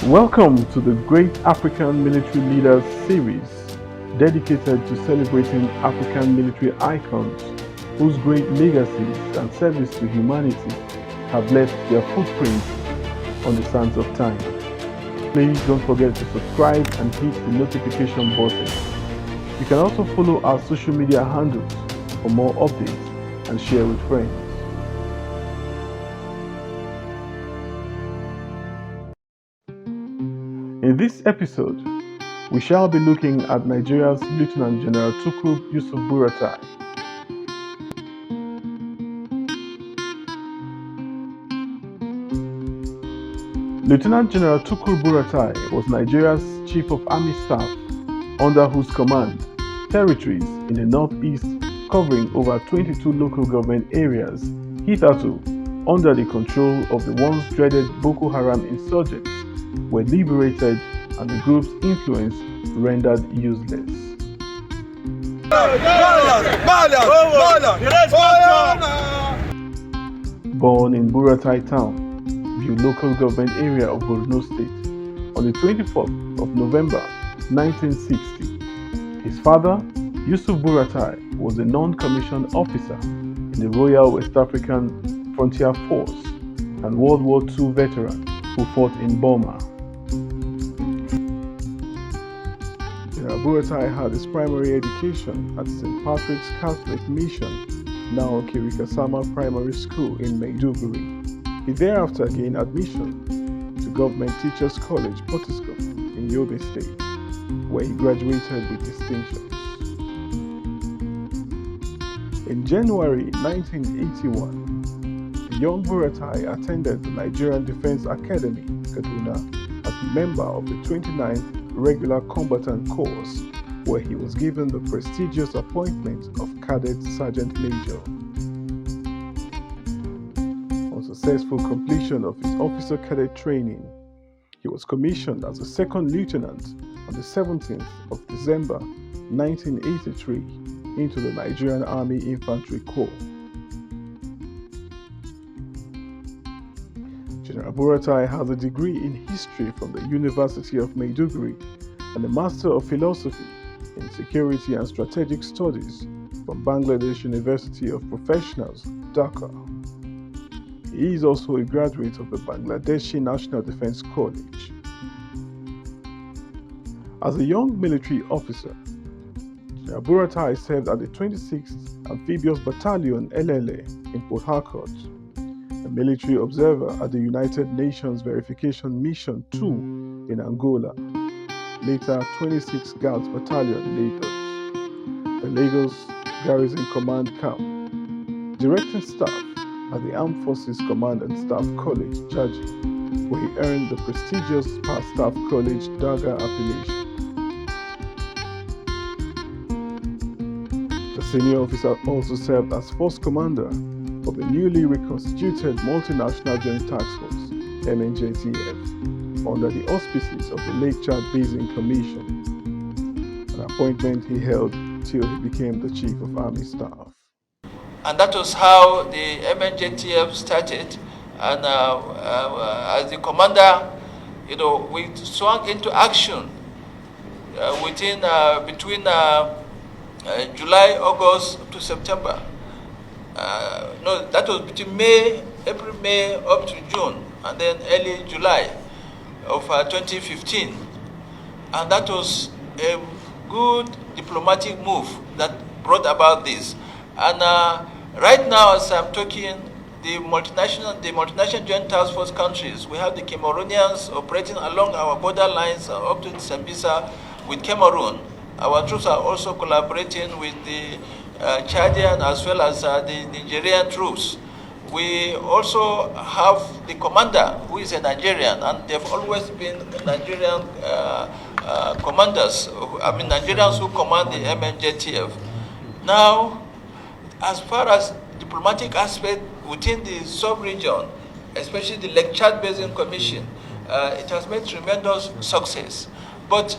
Welcome to the Great African Military Leaders series, dedicated to celebrating African military icons whose great legacies and service to humanity have left their footprints on the sands of time. Please don't forget to subscribe and hit the notification button. You can also follow our social media handles for more updates and share with friends. In this episode, we shall be looking at Nigeria's Lieutenant General Tukur Yusufu Buratai. Lieutenant General Tukur Buratai was Nigeria's Chief of Army Staff, under whose command territories in the northeast covering over 22 local government areas hitherto under the control of the once dreaded Boko Haram insurgents were liberated and the group's influence rendered useless. Born in Buratai town, View local government area of Borno State, on the 24th of November 1960, his father, Yusuf Buratai, was a non-commissioned officer in the Royal West African Frontier Force and World War II veteran who fought in Burma. General Buratai had his primary education at St. Patrick's Catholic Mission, now Kirikasama Primary School in Maiduguri. He thereafter gained admission to Government Teachers College, Potiskum, in Yobe State, where he graduated with distinction. In January 1981, the young Buratai attended the Nigerian Defense Academy, Kaduna, as a member of the 29th Regular Combatant Corps, where he was given the prestigious appointment of Cadet Sergeant Major. On successful completion of his officer cadet training, he was commissioned as a second lieutenant on the 17th of December 1983 into the Nigerian Army Infantry Corps. General Buratai has a degree in history from the University of Maiduguri and a Master of Philosophy in Security and Strategic Studies from Bangladesh University of Professionals, Dhaka. He is also a graduate of the Bangladeshi National Defense College. As a young military officer, General Buratai served at the 26th Amphibious Battalion LLA in Port Harcourt, a military observer at the United Nations Verification Mission 2 in Angola, later 26th Guards Battalion Lagos, the Lagos Garrison Command Camp, directing staff at the Armed Forces Command and Staff College, Jaji, where he earned the prestigious Par Staff College Daga appellation. The senior officer also served as Force Commander of the newly reconstituted Multinational Joint Task Force, MNJTF, under the auspices of the Lake Chad Basin Commission, an appointment he held till he became the Chief of Army Staff. And that was how the MNJTF started. And as the commander, we swung into action between July, August to September. No, that was between April, May up to June, and then early July of 2015. And that was a good diplomatic move that brought about this. And right now, as I'm talking, the multinational joint task force countries, we have the Cameroonians operating along our border lines up to Sambisa with Cameroon. Our troops are also collaborating with the Chadian as well as the Nigerian troops. We also have the commander, who is a Nigerian, and they've always been Nigerian commanders, Nigerians who command the MNJTF. Now, as far as diplomatic aspect within the sub-region, especially the Lake Chad Basin Commission, it has made tremendous success. But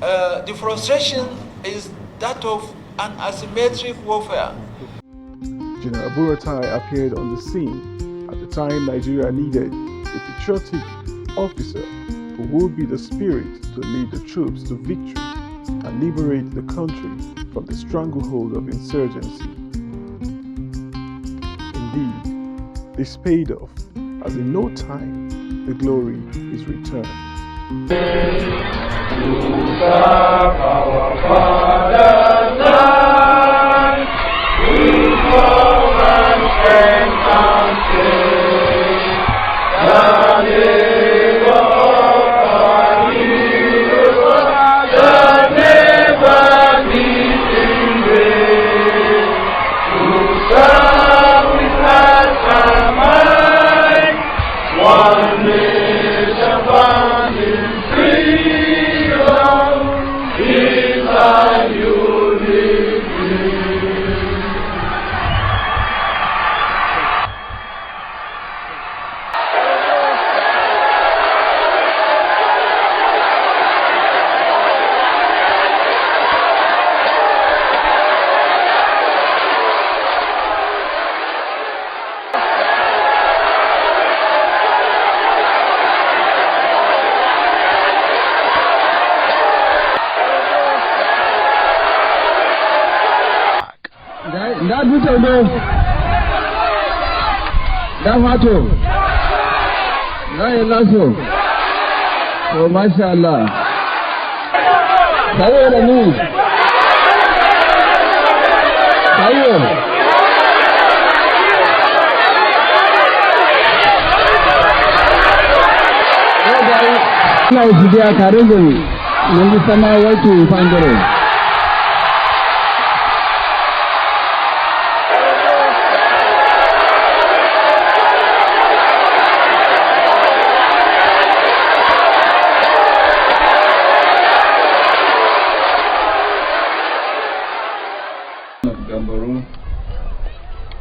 the frustration is that of an asymmetric warfare. General Buratai appeared on the scene at the time Nigeria needed a patriotic officer who will be the spirit to lead the troops to victory and liberate the country from the stranglehold of insurgency. Indeed, this paid off, as in no time the glory is returned. To serve our Father's land, with love and strength and faith, the labor of our heroes shall never be in vain. To serve with heart and mind, one nation bound in freedom is our unique dream. Da dutse ne, da fato, da yi laso, to masha Allah. Sayo da ni, sayo. Ina su biya tare da ni, yanzu sama wato fangare.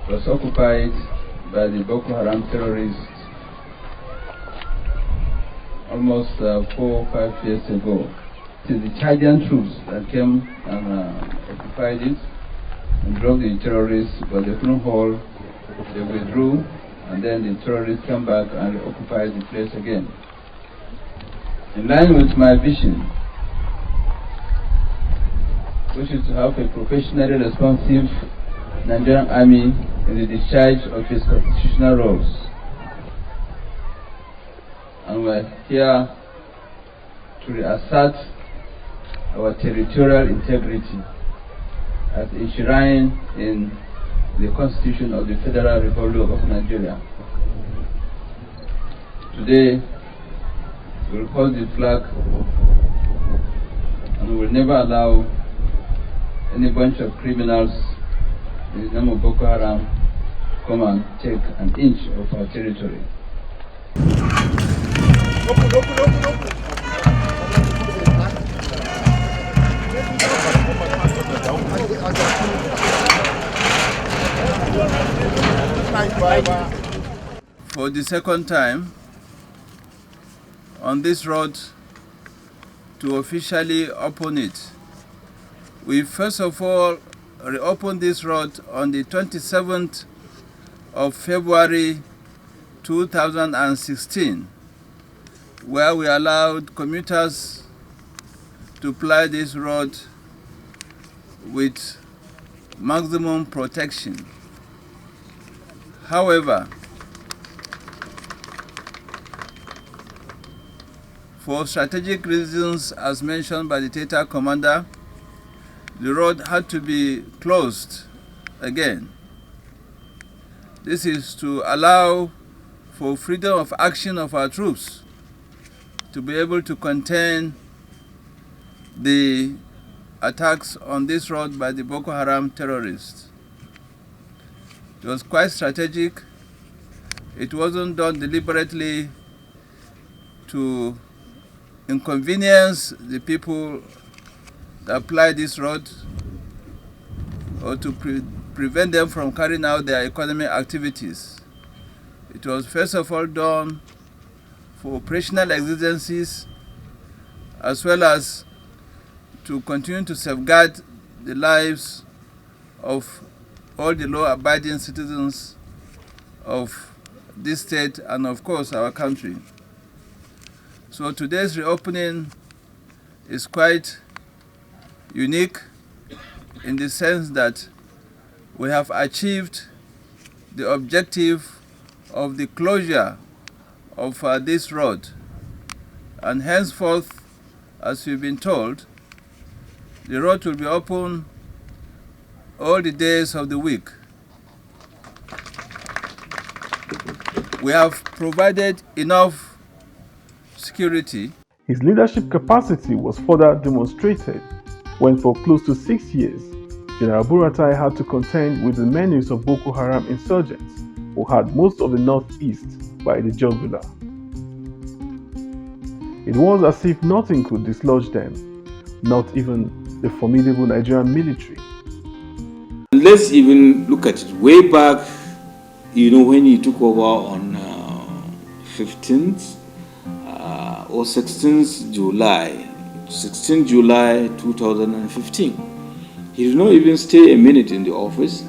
Was occupied by the Boko Haram terrorists almost 4 or 5 years ago. It is the Chadian troops that came and occupied it and drove the terrorists, but they couldn't hold. They withdrew, and then the terrorists came back and occupied the place again. In line with my vision, which is to have a professionally responsive Nigerian Army in the discharge of its constitutional roles. And we are here to reassert our territorial integrity as enshrined in the Constitution of the Federal Republic of Nigeria. Today, we will hold the flag and we will never allow any bunch of criminals in the name of Boko Haram come and take an inch of our territory. For the second time on this road to officially open it, we first of all reopened this road on the 27th of February 2016, where we allowed commuters to ply this road with maximum protection. However, for strategic reasons, as mentioned by the theater commander, the road had to be closed again. This is to allow for freedom of action of our troops to be able to contain the attacks on this road by the Boko Haram terrorists. It was quite strategic. It wasn't done deliberately to inconvenience the people that apply this road or to prevent them from carrying out their economic activities. It was first of all done for operational exigencies as well as to continue to safeguard the lives of all the law-abiding citizens of this state and of course our country. So today's reopening is quite unique in the sense that we have achieved the objective of the closure of this road, and henceforth, as we've been told, the road will be open all the days of the week. We have provided enough security. His leadership capacity was further demonstrated when for close to 6 years, General Buratai had to contend with the menace of Boko Haram insurgents who had most of the northeast by the jugular. It was as if nothing could dislodge them, not even the formidable Nigerian military. Let's even look at it way back, when he took over on 15th or 16th July, 16th July 2015. He did not even stay a minute in the office.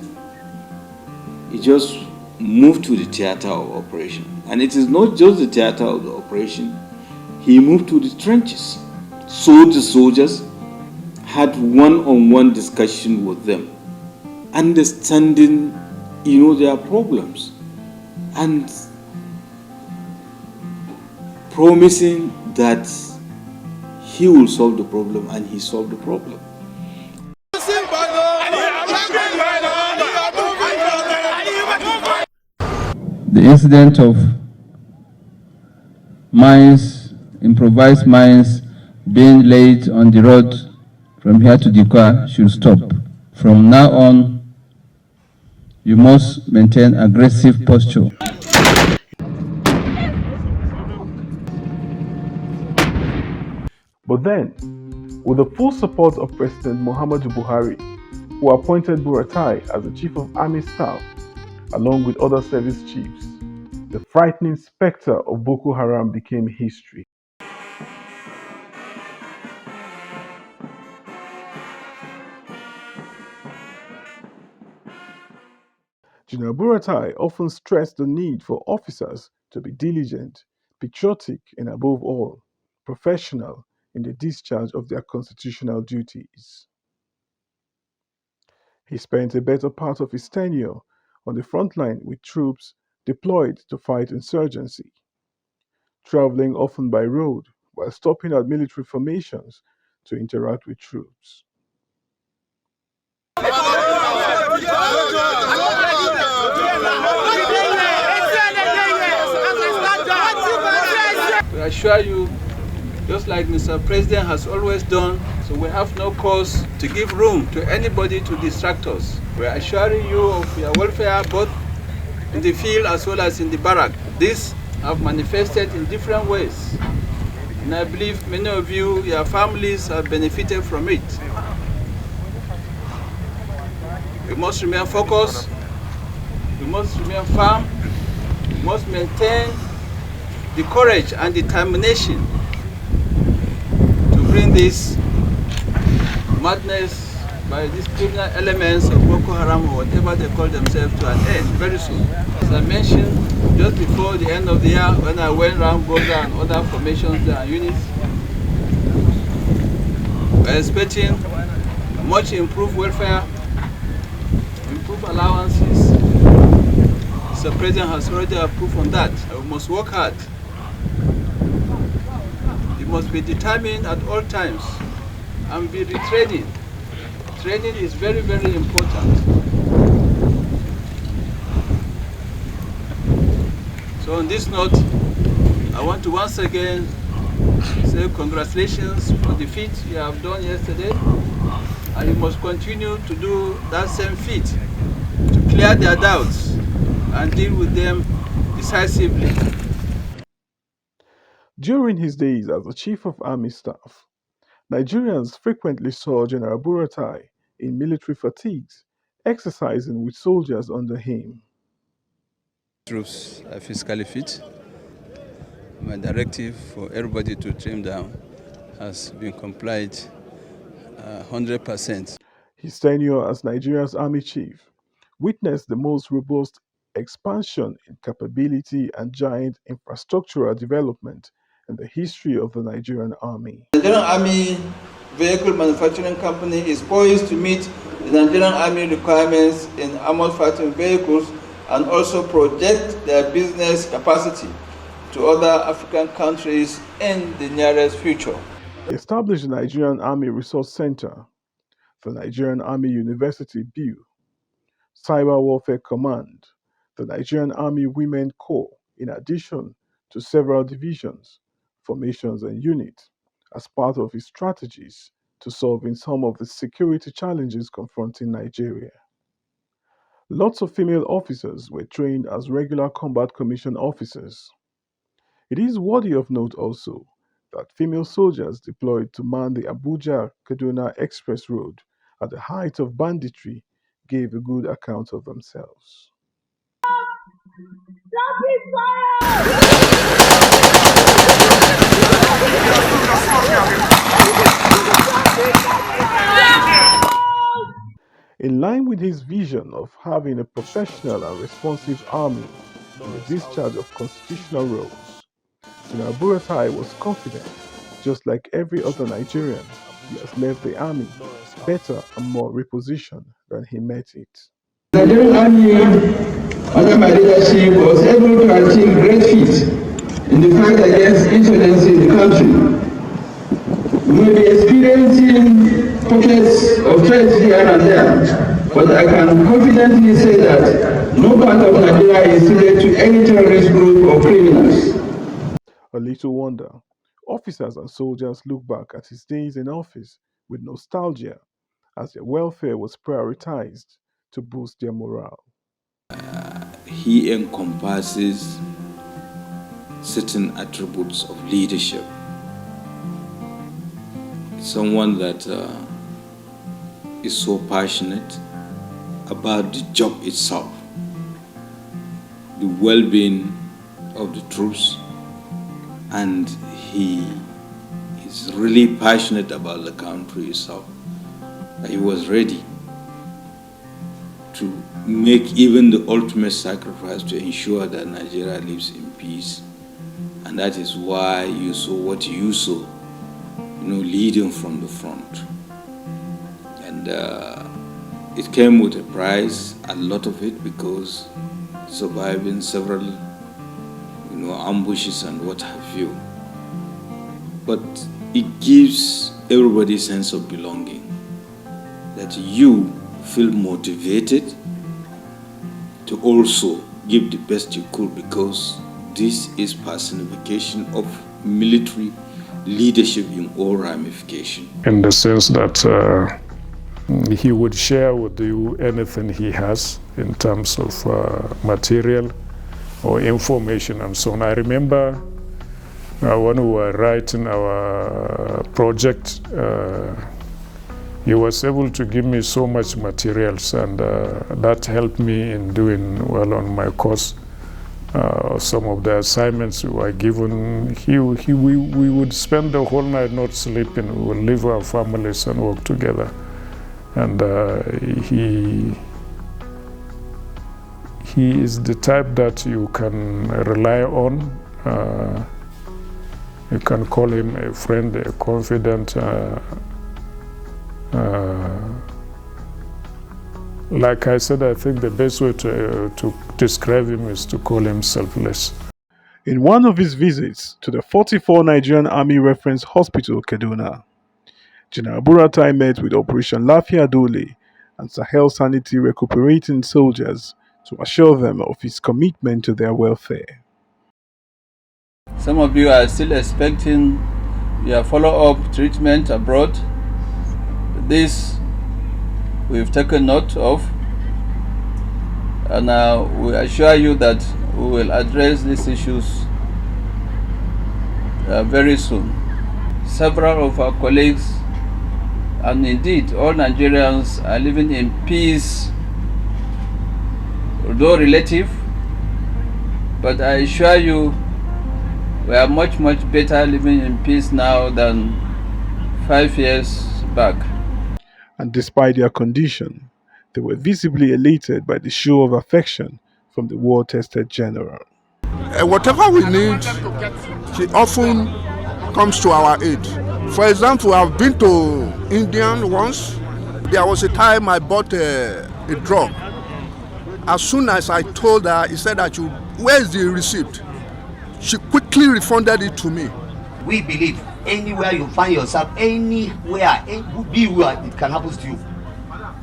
He just moved to the theater of operation. And it is not just the theater of the operation. He moved to the trenches. So the soldiers had one-on-one discussion with them, understanding, their problems, and promising that he will solve the problem, and he solved the problem. The incident of mines, improvised mines being laid on the road from here to Dikwa should stop. From now on, you must maintain aggressive posture. But then, with the full support of President Muhammadu Buhari, who appointed Buratai as the Chief of Army Staff, along with other service chiefs, the frightening specter of Boko Haram became history. General Buratai often stressed the need for officers to be diligent, patriotic, and above all, professional in the discharge of their constitutional duties. He spent a better part of his tenure on the front line with troops deployed to fight insurgency, traveling often by road while stopping at military formations to interact with troops. We assure you, just like Mr. President has always done, so we have no cause to give room to anybody to distract us. We are assuring you of your welfare both in the field as well as in the barrack. These have manifested in different ways, and I believe many of you, your families, have benefited from it. We must remain focused, we must remain firm, we must maintain the courage and determination to bring this madness by these criminal elements of Boko Haram or whatever they call themselves to an end very soon. As I mentioned, just before the end of the year, when I went around Goza and other formations and units, we're expecting much improved welfare, improved allowances. The President has already approved on that. We must work hard. We must be determined at all times and be retraining. Training is very, very important. So on this note, I want to once again say congratulations for the feat you have done yesterday, and you must continue to do that same feat to clear their doubts and deal with them decisively. During his days as the Chief of Army Staff, Nigerians frequently saw General Buratai in military fatigues, exercising with soldiers under him. Troops are physically fit. My directive for everybody to trim down has been complied 100%. His tenure as Nigeria's Army Chief witnessed the most robust expansion in capability and giant infrastructural development and the history of the Nigerian Army. The Nigerian Army Vehicle Manufacturing Company is poised to meet the Nigerian Army requirements in armored fighting vehicles and also project their business capacity to other African countries in the nearest future. He established the Nigerian Army Resource Center, the Nigerian Army University BU, Cyber Warfare Command, the Nigerian Army Women Corps, in addition to several divisions, formations, and units, as part of his strategies to solving some of the security challenges confronting Nigeria. Lots of female officers were trained as regular combat commission officers. It is worthy of note also that female soldiers deployed to man the Abuja-Kaduna Express Road at the height of banditry gave a good account of themselves. In line with his vision of having a professional and responsive army in the discharge of constitutional roles, General Buratai was confident, just like every other Nigerian, he has left the army better and more repositioned than he met it. The Nigerian Army, under my leadership, was able to achieve great feats in the fight against insurgency in the country. We may be experiencing pockets of threats here and there, but I can confidently say that no part of Nigeria is subject to any terrorist group or criminals. A little wonder, officers and soldiers look back at his days in office with nostalgia, as their welfare was prioritized to boost their morale. He encompasses certain attributes of leadership. Someone that is so passionate about the job itself, the well-being of the troops, and he is really passionate about the country itself. He was ready to make even the ultimate sacrifice to ensure that Nigeria lives in peace. And that is why you saw what you saw, leading from the front. And it came with a price, a lot of it, because surviving several, ambushes and what have you. But it gives everybody a sense of belonging, that you feel motivated to also give the best you could, because this is personification of military leadership in all ramifications. In the sense that he would share with you anything he has in terms of material or information and so on. I remember when we were writing our project, he was able to give me so much materials, and that helped me in doing well on my course. Some of the assignments we were given, we would spend the whole night not sleeping. We would leave our families and work together. And he is the type that you can rely on. You can call him a friend, a confidant. Like I said, I think the best way to describe him is to call him selfless. In one of his visits to the 44 Nigerian Army Reference Hospital, Kaduna, General Buratai met with Operation Lafia Dole and Sahel Sanity recuperating soldiers to assure them of his commitment to their welfare. Some of you are still expecting your follow-up treatment abroad. This we've taken note of, and we assure you that we will address these issues very soon. Several of our colleagues, and indeed all Nigerians, are living in peace, although relative, but I assure you we are much better living in peace now than 5 years back. And despite their condition, they were visibly elated by the show of affection from the war-tested general. Whatever we need he often comes to our aid. For example, I've been to India once. There was a time I bought a drug. As soon as I told her, he said that where is the receipt? She quickly refunded it to me. We believe anywhere you find yourself, anywhere, it can happen to you.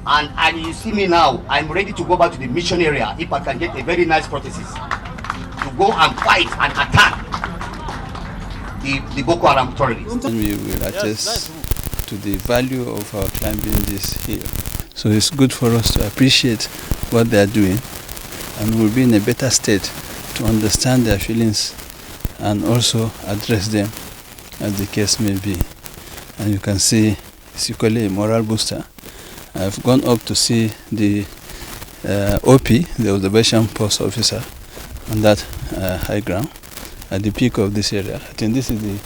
And you see me now, I'm ready to go back to the mission area if I can get a very nice prosthesis to go and fight and attack the Boko Haram terrorists. We will attest to the value of our climbing this hill. So it's good for us to appreciate what they are doing, and we'll be in a better state to understand their feelings and also address them as the case may be. And you can see it's equally a moral booster. I've gone up to see the OP, the observation post officer, on that high ground at the peak of this area. I think this is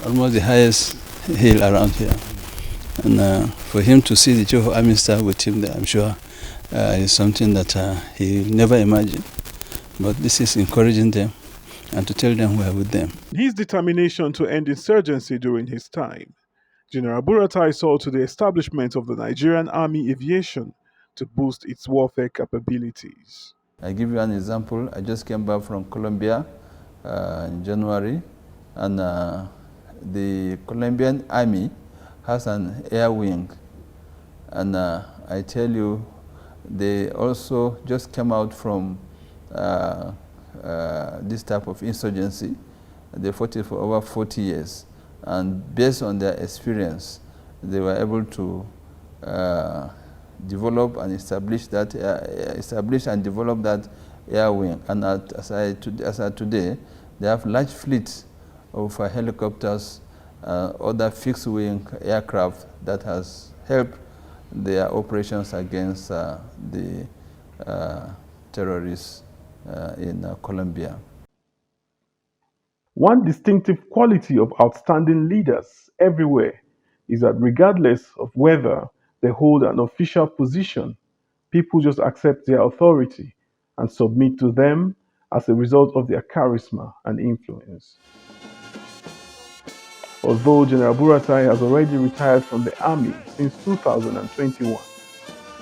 almost the highest hill around here. And for him to see the Chief of Army Staff with him there, I'm sure is something that he never imagined. But this is encouraging them and to tell them we are with them. His determination to end insurgency during his time, General Buratai saw to the establishment of the Nigerian Army Aviation to boost its warfare capabilities. I give you an example. I just came back from Colombia in January, and the Colombian Army has an air wing. And I tell you, they also just came out from this type of insurgency. They fought it for over 40 years. And based on their experience, they were able to develop and establish and develop that air wing. And as of today, they have large fleets of helicopters, other fixed-wing aircraft that has helped their operations against the terrorists in Colombia. One distinctive quality of outstanding leaders everywhere is that regardless of whether they hold an official position, people just accept their authority and submit to them as a result of their charisma and influence. Although General Buratai has already retired from the army since 2021,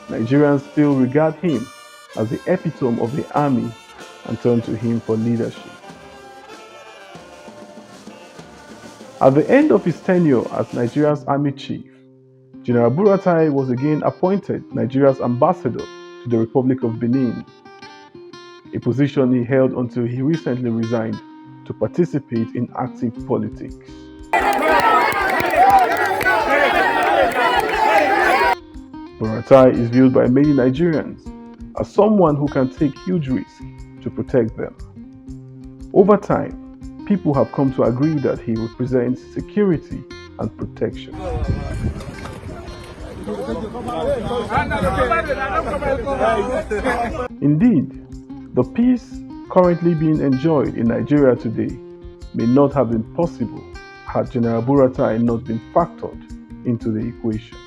Nigerians still regard him as the epitome of the army and turn to him for leadership. At the end of his tenure as Nigeria's army chief, General Buratai was again appointed Nigeria's ambassador to the Republic of Benin, a position he held until he recently resigned to participate in active politics. Buratai is viewed by many Nigerians as someone who can take huge risks to protect them. Over time, people have come to agree that he represents security and protection. Indeed, the peace currently being enjoyed in Nigeria today may not have been possible had General Buratai not been factored into the equation.